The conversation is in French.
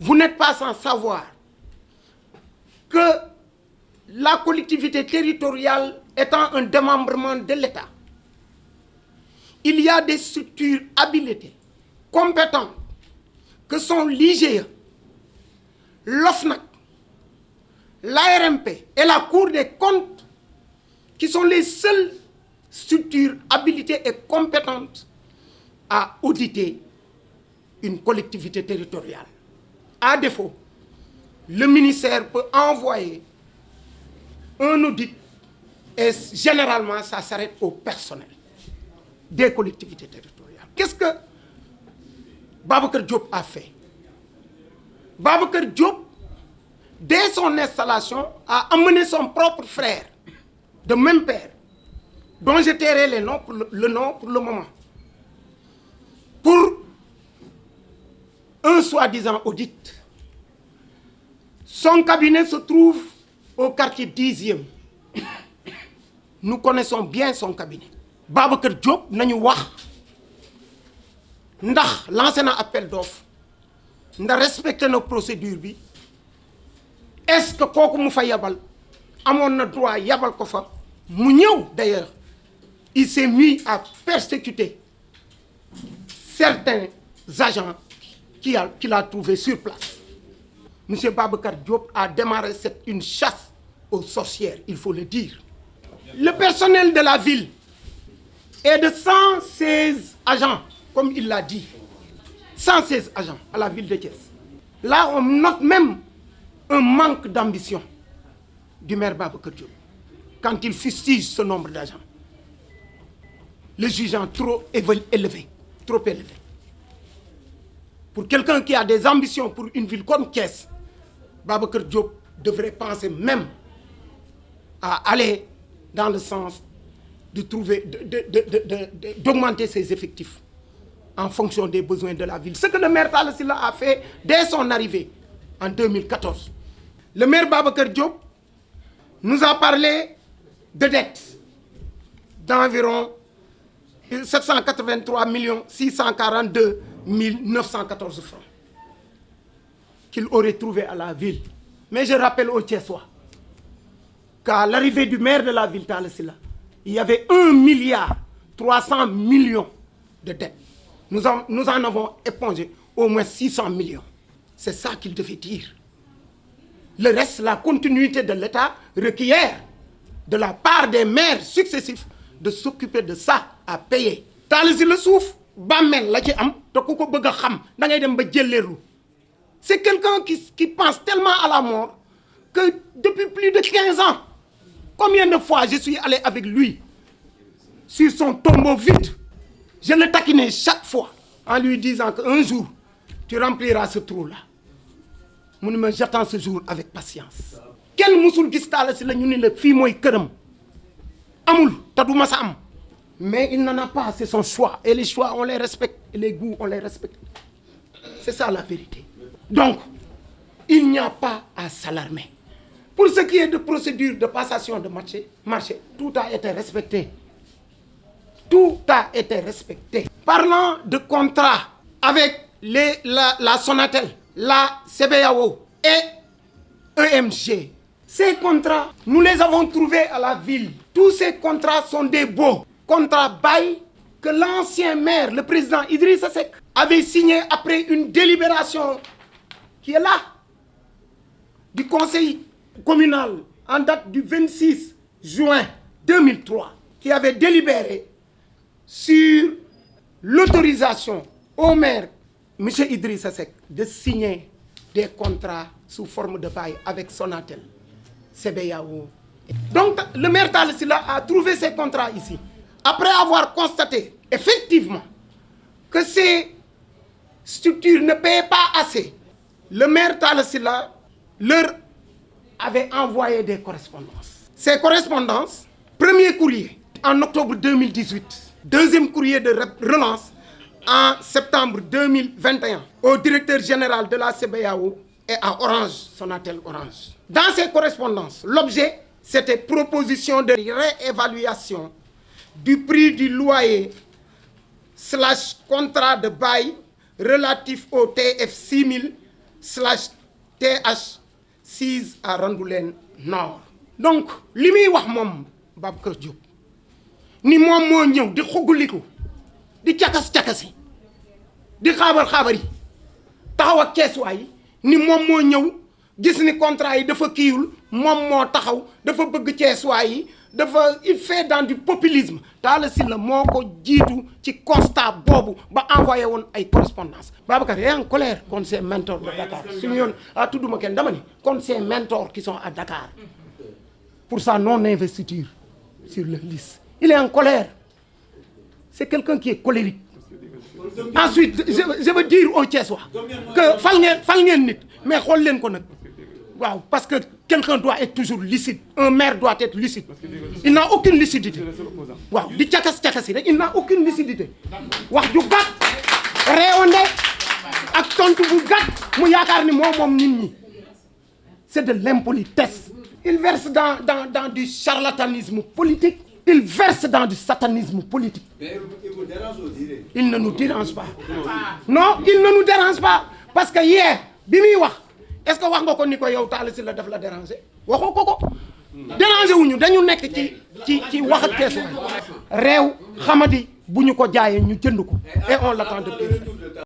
Vous n'êtes pas sans savoir que la collectivité territoriale étant un démembrement de l'État, il y a des structures habilitées, compétentes, que sont l'IGE, l'OFNAC, l'ARMP et la Cour des comptes, qui sont les seules structures habilitées et compétentes à auditer une collectivité territoriale. À défaut, le ministère peut envoyer un audit et généralement ça s'arrête au personnel des collectivités territoriales. Qu'est-ce que Babacar Diop a fait? Babacar Diop, dès son installation, a amené son propre frère, de même père, dont je tairai le nom pour le moment, pour un soi-disant audit. Son cabinet se trouve au quartier 10e. Nous connaissons bien son cabinet. Babacar Diop nañu wax ndax lancé na appel d'offre ndax respecté na procédure bi. Est-ce que kooku mu fa yabal amoon na droit yabal ko fa mu ñëw? D'ailleurs, il s'est mis à persécuter certains agents qu'il a trouvés sur place. Monsieur Babacar Diop a démarré une chasse aux sorcières, il faut le dire. Le personnel de la ville est de 116 agents, comme il l'a dit. 116 agents à la ville de Thiès. Là, on note même un manque d'ambition du maire Babacar Diop quand il fustige ce nombre d'agents, le jugeant trop élevé. Pour quelqu'un qui a des ambitions pour une ville comme Thiès, Babacar Diop devrait penser même à aller dans le sens de trouver, d'augmenter ses effectifs en fonction des besoins de la ville. Ce que le maire Talla Sylla a fait dès son arrivée en 2014. Le maire Babacar Diop nous a parlé de dettes d'environ 783 642 914 francs qu'il aurait trouvé à la ville. Mais je rappelle aux Thiessois qu'à l'arrivée du maire de la ville, Talla Sylla, il y avait 1,3 milliard de dettes. Nous en avons épongé au moins 600 millions. C'est ça qu'il devait dire. Le reste, la continuité de l'État requiert de la part des maires successifs de s'occuper de ça à payer. Talla Sylla suuf bàmmeel la ci am te ku ko bëgg a xam da ngay dem ba jëlleerlu. C'est quelqu'un qui pense tellement à la mort que depuis plus de 15 ans, combien de fois je suis allé avec lui sur son tombeau vide. Je le taquinais chaque fois en lui disant qu'un jour, tu rempliras ce trou-là. J'attends ce jour avec patience. Quel musul gis Talla Sylla ñu ni la fii mooy këram amul te du ma sa am. Mais il n'en a pas, c'est son choix. Et les choix, on les respecte. Et les goûts, on les respecte. C'est ça la vérité. Donc, il n'y a pas à s'alarmer. Pour ce qui est de procédure de passation de marché, tout a été respecté. Tout a été respecté. Parlant de contrat avec la Sonatel, la CBAO et EMG, ces contrats, nous les avons trouvés à la ville. Tous ces contrats sont des baux. Contrat bail que l'ancien maire, le président Idrissa Seck, avait signé après une délibération qui est là, du conseil communal en date du 26 juin 2003, qui avait délibéré sur l'autorisation au maire, M. Idrissa Seck, de signer des contrats sous forme de bail avec Sonatel, CBAO. Donc le maire Talla Sylla a trouvé ces contrats ici. Après avoir constaté effectivement que ces structures ne payaient pas assez, le maire Talla Sylla leur avait envoyé des correspondances. Ces correspondances, premier courrier en octobre 2018, deuxième courrier de relance en septembre 2021 au directeur général de la CBAO et à Orange, Sonatel Orange. Dans ces correspondances, l'objet, c'était proposition de réévaluation du prix du loyer / contrat de bail relatif au TF /TH 6 à Randoulène Nord. Donc li muy wax moom Babacar Diop ni moom moo ñëw di xuguliku di cakas-cakasi di xaabar-xaabar yi taxaw ak keesuwaay yi ni moom moo ñëw gis ni contrat yi dafa kiiwul moom moo taxaw dafa bëgg keesuwaay yi dafa il fait dans du populisme. Talla Sylla moo ko jiitu ci constat boobu ba envoyé woon ay correspondance Babacar est en colère contre ses mentors de Dakar suñu yoon tudduma kenn dama ni contre ses mentors qui sont à Dakar pour sa non-investiture sur leur liste. Il est en colère. C'est quelqu'un qui est colérique. Ensuite je veux dire aux Thiessois que fal ngeen nit mais xool leen ko nag waaw parce que quelqu'un doit être toujours lucide. Un maire doit être lucide. Il n'a aucune lucidité. waaw di cakas-cakasi rek il n'a aucune lucidité. wax ju gàtt réewande ak tontu bu gàtt mu yaakaar ni moom nit ñi. C'est de l'impolitesse. Il verse dans du charlatanisme politique. Il verse dans du satanisme politique. Mais il vous dérange aussi. Il ne nous dérange pas. Non, il ne nous dérange pas. Parce que hier, bi muy wax, est-ce que wax nga ko ni ko yow Talla Sylla daf la déranger? Waxoo ko. Déranger wuñu dañu nekk ci wax ak kees réew xamadi bu ñu ko jaayee ñu jënd ko et on l'attend de pied.